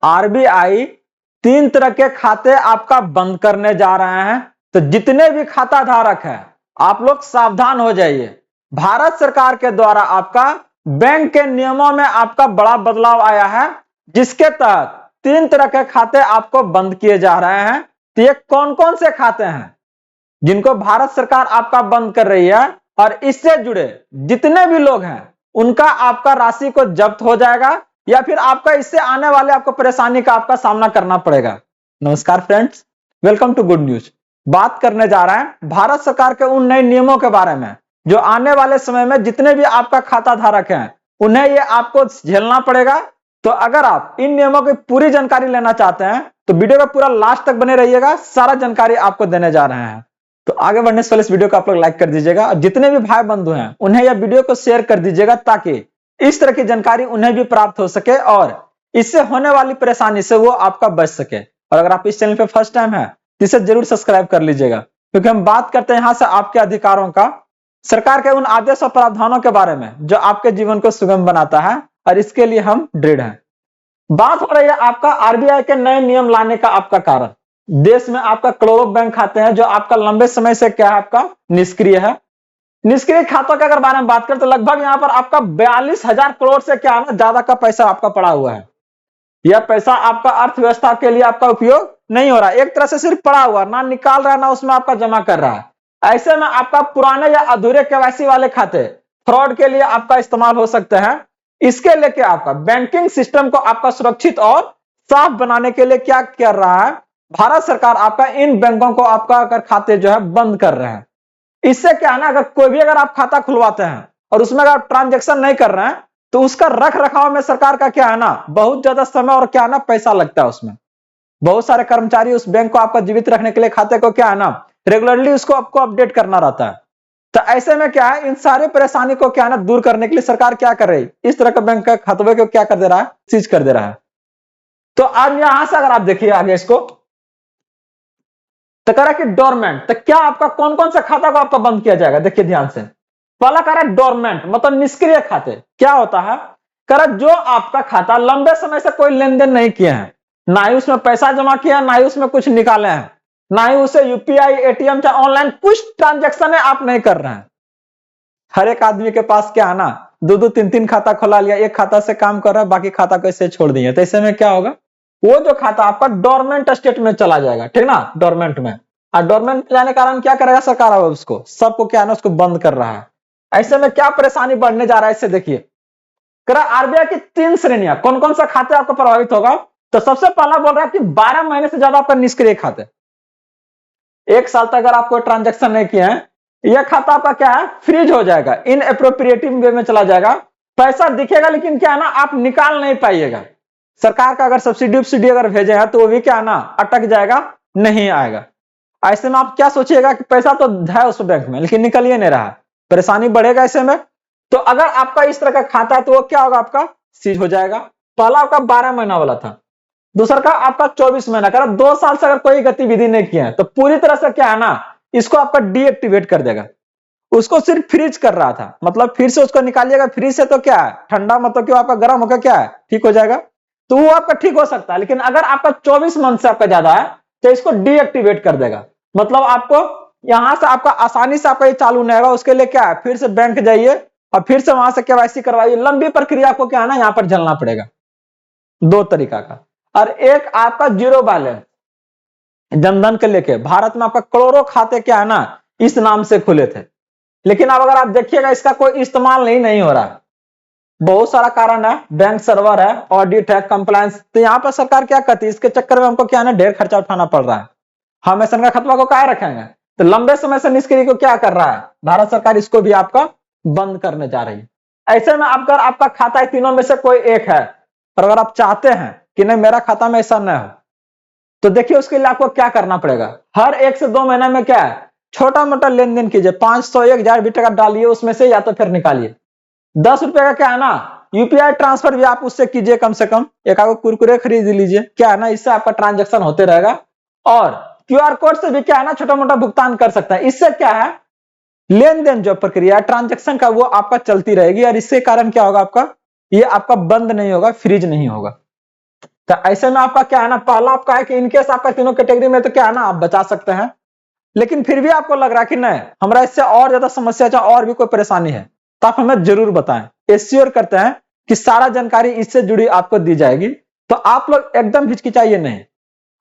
RBI 3 तरह के खाते आपका बंद करने जा रहे हैं। तो जितने भी खाता धारक हैं, आप लोग सावधान हो जाइए। भारत सरकार के द्वारा आपका बैंक के नियमों में आपका बड़ा बदलाव आया है, जिसके तहत 3 तरह के खाते आपको बंद किए जा रहे हैं। तो ये कौन कौन से खाते हैं जिनको भारत सरकार आपका बंद कर रही है, और इससे जुड़े जितने भी लोग हैं उनका आपका राशि को जब्त हो जाएगा, या फिर आपका इससे आने वाले आपको परेशानी का आपका सामना करना पड़ेगा। नमस्कार friends, welcome to good news. बात करने जा रहे हैं भारत सरकार के उन नए नियमों के बारे में जो आने वाले समय में जितने भी आपका खाता धारक हैं उन्हें ये आपको झेलना पड़ेगा। तो अगर आप इन नियमों की पूरी जानकारी लेना चाहते हैं तो वीडियो का पूरा लास्ट तक बने रहिएगा, सारा जानकारी आपको देने जा रहे हैं। तो आगे बढ़ने से पहले इस वीडियो को आप लोग लाइक कर दीजिएगा, और जितने भी भाई बंधु हैं उन्हें यह वीडियो को शेयर कर दीजिएगा, ताकि इस तरह की जानकारी उन्हें भी प्राप्त हो सके और इससे होने वाली परेशानी से वो आपका बच सके। और अगर आप इस चैनल पे फर्स्ट टाइम है तो इसे जरूर सब्सक्राइब कर लीजिएगा, क्योंकि हम बात करते हैं यहाँ से आपके अधिकारों का, सरकार के उन आदेश और प्रावधानों के बारे में जो आपके जीवन को सुगम बनाता है, और इसके लिए हम दृढ़ हैं। बात हो रही है आपका आरबीआई के नए नियम लाने का आपका कारण। देश में आपका करोड़ों बैंक खाते हैं जो आपका लंबे समय से क्या है, आपका निष्क्रिय है। निष्क्रिय खातों के अगर बारे में बात करें तो लगभग यहाँ पर आपका 42,000 करोड़ से क्या है ना, ज्यादा का पैसा आपका पड़ा हुआ है। यह पैसा आपका अर्थव्यवस्था के लिए आपका उपयोग नहीं हो रहा है, एक तरह से सिर्फ पड़ा हुआ, ना निकाल रहा है ना उसमें आपका जमा कर रहा है। ऐसे में आपका पुराने या अधूरे केवाईसी वाले खाते फ्रॉड के लिए आपका इस्तेमाल हो सकते हैं। इसके लेके आपका बैंकिंग सिस्टम को आपका सुरक्षित और साफ बनाने के लिए क्या कर रहा है, भारत सरकार आपका इन बैंकों को आपका अगर खाते जो है बंद कर रहे हैं। इससे क्या है ना, अगर कोई भी अगर आप खाता खुलवाते हैं और उसमें अगर आप ट्रांजेक्शन नहीं कर रहे हैं तो उसका रख रखाव में सरकार का क्या है ना, बहुत ज्यादा समय और क्या है ना, पैसा लगता है उसमें। बहुत सारे कर्मचारी उस बैंक को आपका जीवित रखने के लिए खाते को क्या है ना, रेगुलरली उसको आपको अपडेट करना रहता है। तो ऐसे में क्या है, इन सारे परेशानी को क्या है ना, दूर करने के लिए सरकार क्या कर रही है, इस तरह का बैंक का खाते को क्या कर दे रहा है, सीज कर दे रहा है। तो आज यहां से अगर आप देखिए आगे इसको, तो कह रहा है कि डोरमेंट, तो क्या आपका कौन कौन सा खाता को आपका बंद किया जाएगा, देखिए ध्यान से। पहला कह रहा है डोरमेंट, मतलब निष्क्रिय खाते। क्या होता है, कह रहा जो आपका खाता लंबे समय से कोई लेन देन नहीं किए हैं, ना ही उसमें पैसा जमा किया है, ना ही उसमें कुछ निकाले हैं, ना ही उसे यूपीआई, एटीएम चाहे ऑनलाइन कुछ ट्रांजेक्शन आप नहीं कर रहे हैं। हर एक आदमी के पास क्या है ना, 2-2, 3-3 खाता खुला लिया, एक खाता से काम कर रहा है, बाकी खाता को ऐसे छोड़ दिए। तो ऐसे में क्या होगा, वो जो खाता आपका डोरमेंट स्टेट में चला जाएगा, ठीक ना, डोरमेंट में। और डोरमेंट में जाने के कारण क्या करेगा सरकार, उसको सबको क्या है ना, उसको बंद कर रहा है। ऐसे में क्या परेशानी बढ़ने जा रहा है, इससे देखिए। आरबीआई की 3 श्रेणियां, कौन कौन सा खाते आपको प्रभावित होगा। तो सबसे पहला बोल रहा है कि 12 महीने से ज्यादा आपका निष्क्रिय खाते, 1 साल तक अगर आप कोई ट्रांजेक्शन नहीं किए हैं, यह खाता आपका क्या है, फ्रीज हो जाएगा, इन अप्रोप्रिएटिव वे में चला जाएगा। पैसा दिखेगा लेकिन क्या है ना, आप निकाल नहीं पाइएगा। सरकार का अगर सब्सिडी अगर भेजे हैं तो वो भी क्या है ना, अटक जाएगा, नहीं आएगा। ऐसे में आप क्या सोचिएगा कि पैसा तो है उस बैंक में लेकिन निकल ही नहीं रहा है, परेशानी बढ़ेगा ऐसे में। तो अगर आपका इस तरह का खाता है तो वो क्या होगा, आपका सीज हो जाएगा। पहला आपका 12 महीना वाला था, दूसरा का आपका 24 महीना का। 2 साल से अगर कोई गतिविधि नहीं किया है तो पूरी तरह से क्या है ना, इसको आपका डीएक्टिवेट कर देगा। उसको सिर्फ फ्रीज कर रहा था, मतलब फिर से उसको निकालिएगा। फ्रीज से तो क्या है, ठंडा, मतलब कि आपका गर्म होकर क्या है, ठीक हो जाएगा। तो वो आपका ठीक हो सकता है, लेकिन अगर आपका 24 मंथ से आपका ज्यादा है तो इसको डीएक्टिवेट कर देगा। मतलब आपको यहां से आपका आसानी से आपका ये चालू नहीं होगा। उसके लिए क्या है, फिर से बैंक जाइए और फिर से वहां से केवाईसी करवाइए। लंबी प्रक्रिया आपको क्या है ना, यहां पर झेलना पड़ेगा। 2 तरीका का। और एक आपका जीरो बैलेंस, जनधन के लेके भारत में आपका करोड़ों खाते क्या है ना, इस नाम से खुले थे, लेकिन अब अगर आप देखिएगा इसका कोई इस्तेमाल नहीं हो रहा है। बहुत सारा कारण है, बैंक सर्वर है, ऑडिट है, कंप्लायंस। तो यहाँ पर सरकार क्या करती है, इसके चक्कर में हमको क्या है ना, ढेर खर्चा उठाना पड़ रहा है। हम ऐसा खतवा को क्या रखेंगे, तो लंबे समय से निष्क्रिय को क्या कर रहा है भारत सरकार, इसको भी आपका बंद करने जा रही है। ऐसे में अगर आपका खाता है तीनों में से कोई एक है, और अगर आप चाहते हैं कि नहीं मेरा खाता में ऐसा न हो, तो देखिए उसके लिए आपको क्या करना पड़ेगा। हर 1 से 2 महीने में क्या है, छोटा मोटा लेन देन कीजिए। 500, 1000 भी टका डालिए उसमें से, या तो फिर निकालिए। 10 रुपए का क्या है ना, यूपीआई ट्रांसफर भी आप उससे कीजिए। कम से कम एक आगो कुरकुरे खरीद लीजिए, क्या है ना, इससे आपका ट्रांजेक्शन होते रहेगा। और क्यूआर कोड से भी क्या है ना, छोटा मोटा भुगतान कर सकता है। इससे क्या है, लेन देन जो प्रक्रिया ट्रांजेक्शन का वो आपका चलती रहेगी, और इससे कारण क्या होगा, आपका ये आपका बंद नहीं होगा, फ्रीज नहीं होगा। तो ऐसे में आपका क्या है ना, पहला आपका है कि इनकेस आपका तीनों कैटेगरी में तो क्या है ना आप बचा सकते हैं, लेकिन फिर भी आपको लग रहा है कि नहीं हमारा इससे और ज्यादा समस्या है और भी कोई परेशानी है, तो आप हमें जरूर बताएं। एश्योर करते हैं कि सारा जानकारी इससे जुड़ी आपको दी जाएगी, तो आप लोग एकदम हिचकिचाइए नहीं।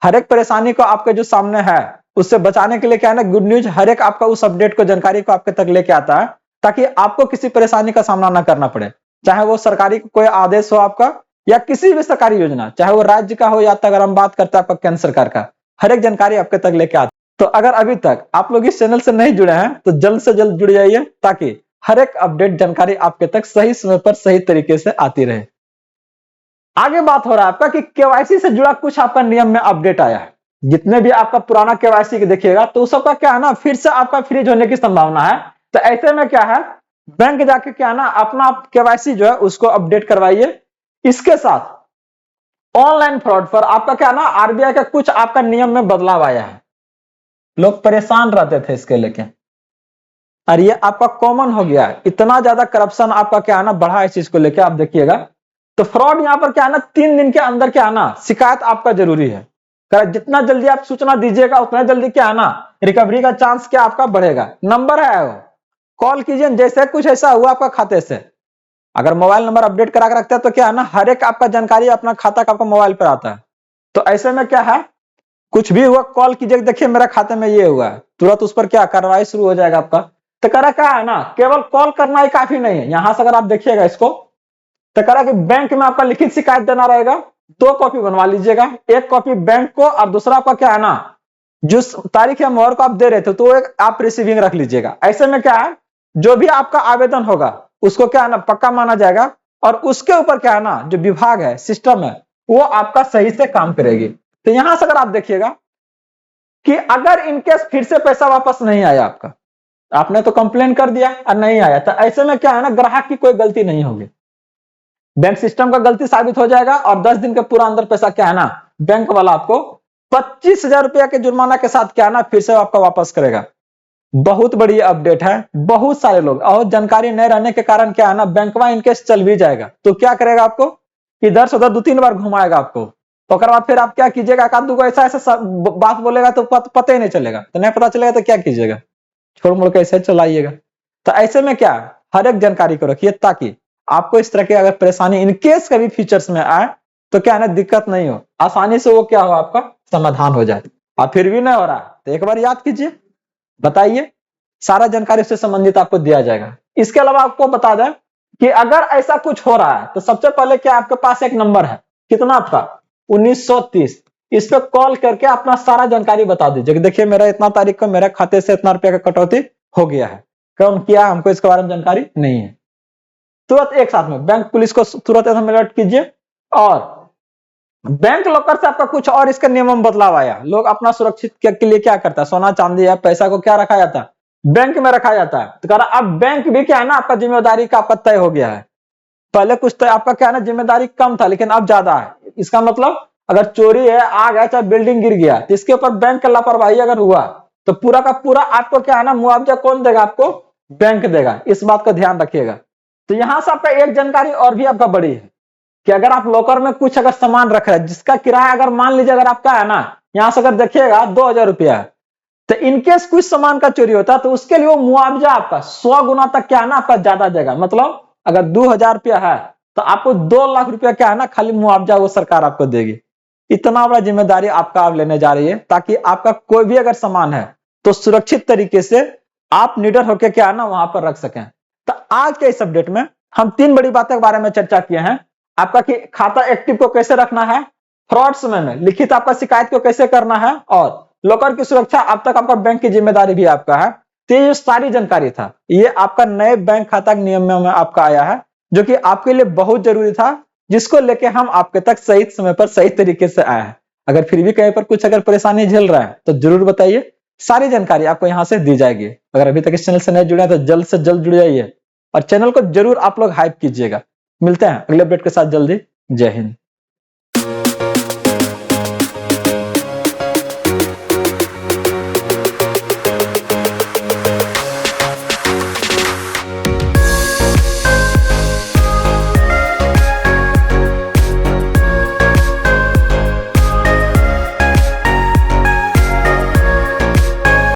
हर एक परेशानी को आपके जो सामने है उससे बचाने के लिए क्या है ना, गुड न्यूज हर एक आपका उस अपडेट को, जानकारी को आपके तक लेके आता है, ताकि आपको किसी परेशानी का सामना ना करना पड़े। चाहे वो सरकारी कोई आदेश हो आपका या किसी भी सरकारी योजना, चाहे वो राज्य का हो या अगर हम बात करते हैं आपका केंद्र सरकार का, हर एक जानकारी आपके तक लेके आता है। तो अगर अभी तक आप लोग इस चैनल से नहीं जुड़े हैं तो जल्द से जल्द जुड़ जाइए, ताकि हर एक अपडेट जानकारी आपके तक सही समय पर सही तरीके से आती रहे। आगे बात हो रहा है आपका कि केवाईसी से जुड़ा कुछ आपका नियम में अपडेट आया है। जितने भी आपका पुराना केवाईसी देखिएगा तो उस सबका क्या है ना, फिर से आपका फ्रीज होने की संभावना है। तो ऐसे में क्या है, बैंक जाके क्या है ना अपना केवाईसी जो है उसको अपडेट करवाइए। इसके साथ ऑनलाइन फ्रॉड पर आपका क्या है ना, आरबीआई का कुछ आपका नियम में बदलाव आया है। लोग परेशान रहते थे इसके लेके, और ये आपका कॉमन हो गया है। इतना ज्यादा करप्शन आपका क्या है ना बढ़ा है इस चीज को लेके, आप देखिएगा। तो फ्रॉड यहाँ पर क्या है ना 3 दिन के अंदर क्या है ना शिकायत आपका जरूरी है। जितना जल्दी आप सूचना दीजिएगा उतना जल्दी क्या है ना रिकवरी का चांस क्या आपका बढ़ेगा। नंबर है वो, कॉल कीजिए। जैसे कुछ ऐसा हुआ आपका खाते से, अगर मोबाइल नंबर अपडेट करा के रखते हैं तो क्या है ना हर एक आपका जानकारी अपना खाता का आपका मोबाइल पर आता है। तो ऐसे में क्या है, कुछ भी हुआ कॉल कीजिए, देखिए मेरा खाते में ये हुआ है, तुरंत उस पर क्या कार्रवाई शुरू हो जाएगा आपका। तो करा क्या है ना, केवल कॉल करना ही काफी नहीं है। यहां से अगर आप देखिएगा इसको, तो करा कि बैंक में आपका लिखित शिकायत देना रहेगा, 2 कॉपी बनवा लीजिएगा। एक कॉपी बैंक को और दूसरा आपका क्या है ना जिस तारीख या मोहर को आप दे रहे थे तो एक आप रिसीविंग रख लीजिएगा। ऐसे में क्या है, जो भी आपका आवेदन होगा उसको क्या है ना पक्का माना जाएगा, और उसके ऊपर क्या है ना जो विभाग है, सिस्टम है, वो आपका सही से काम करेगी। तो यहां से अगर आप देखिएगा कि अगर इनकेस फिर से पैसा वापस नहीं आया आपका, आपने तो कंप्लेन कर दिया और नहीं आया, तो ऐसे में क्या है ना ग्राहक की कोई गलती नहीं होगी, बैंक सिस्टम का गलती साबित हो जाएगा, और 10 दिन के पूरा अंदर पैसा क्या है ना बैंक वाला आपको 25,000 रुपया के जुर्माना के साथ क्या है ना फिर से आपका वापस करेगा। बहुत बड़ी अपडेट है। बहुत सारे लोग और जानकारी नहीं रहने के कारण क्या है ना बैंकवा इनकेस चल भी जाएगा तो क्या करेगा, आपको इधर से उधर 2-3 बार घुमाएगा आपको। तो बाद फिर आप क्या कीजिएगा, एक आध ऐसा ऐसा बात बोलेगा तो पता ही नहीं चलेगा, तो नहीं पता चलेगा तो क्या कीजिएगा, छोड़ मोड़ के ऐसे चलाइएगा। तो ऐसे में क्या हर एक जानकारी को रखिए, ताकि आपको इस तरह की अगर परेशानी इनकेस कभी फ्यूचर्स में आए तो क्या है ना दिक्कत नहीं हो, आसानी से वो क्या हो आपका समाधान हो जाए। और फिर भी नहीं हो रहा तो एक बार याद कीजिए, बताइए, सारा जानकारी उससे संबंधित आपको दिया जाएगा। इसके अलावा आपको बता दें कि अगर ऐसा कुछ हो रहा है तो सबसे पहले क्या आपके पास एक नंबर है, कितना आपका 1930, इस पे कॉल करके अपना सारा जानकारी बता दीजिए कि देखिए मेरा इतना तारीख को मेरे खाते से इतना रुपया का कटौती हो गया है, कौन किया हमको इसके बारे में जानकारी नहीं है। तुरंत एक साथ में बैंक पुलिस को तुरंत अलर्ट कीजिए। और बैंक लॉकर से आपका कुछ और इसका नियम में बदलाव आया। लोग अपना सुरक्षित के लिए क्या करता है, सोना चांदी या पैसा को क्या रखा जाता है, बैंक में रखा जाता है। तो कह रहा अब बैंक भी क्या है ना आपका जिम्मेदारी का आपका तय हो गया है। पहले कुछ तय आपका क्या है ना जिम्मेदारी कम था, लेकिन अब ज्यादा है। इसका मतलब अगर चोरी है, आग है, चाहे बिल्डिंग गिर गया, तो इसके ऊपर बैंक का लापरवाही अगर हुआ तो पूरा का पूरा आपको क्या है ना मुआवजा कौन देगा, आपको बैंक देगा। इस बात का ध्यान रखिएगा। तो यहां से आपका एक जानकारी और भी आपका बड़ी है कि अगर आप लॉकर में कुछ अगर सामान रख रहे हैं जिसका किराया अगर मान लीजिए अगर आपका है ना यहां से अगर देखिएगा 2,000 रुपया है, तो इनकेस कुछ सामान का चोरी होता है तो उसके लिए वो मुआवजा आपका 100 गुना तक क्या है ना आपका ज्यादा देगा। मतलब अगर 2,000 रुपया है तो आपको 2 लाख रुपया क्या है ना खाली मुआवजा वो सरकार आपको देगी। इतना बड़ा जिम्मेदारी आपका आप लेने जा रही है, ताकि आपका कोई भी अगर सामान है तो सुरक्षित तरीके से आप निडर होकर क्या है ना वहां पर रख सकें। तो आज के इस अपडेट में हम 3 बड़ी बातों के बारे में चर्चा किए हैं। आपका कि खाता एक्टिव को कैसे रखना है, फ्रॉड समय में लिखित आपका शिकायत को कैसे करना है, और लॉकर की सुरक्षा अब तक आपका बैंक की जिम्मेदारी भी आपका है। तो ये सारी जानकारी था, ये आपका नए बैंक खाता नियम में आपका आया है, जो कि आपके लिए बहुत जरूरी था, जिसको लेके हम आपके तक सही समय पर सही तरीके से आए हैं। अगर फिर भी कहीं पर कुछ अगर परेशानी झेल रहा है तो जरूर बताइए, सारी जानकारी आपको यहाँ से दी जाएगी। अगर अभी तक इस चैनल से नहीं जुड़े हैं तो जल्द से जल्द जुड़ जाइए, और चैनल को जरूर आप लोग हाइप कीजिएगा। मिलते हैं अगले अपडेट के साथ जल्दी। जय हिंद।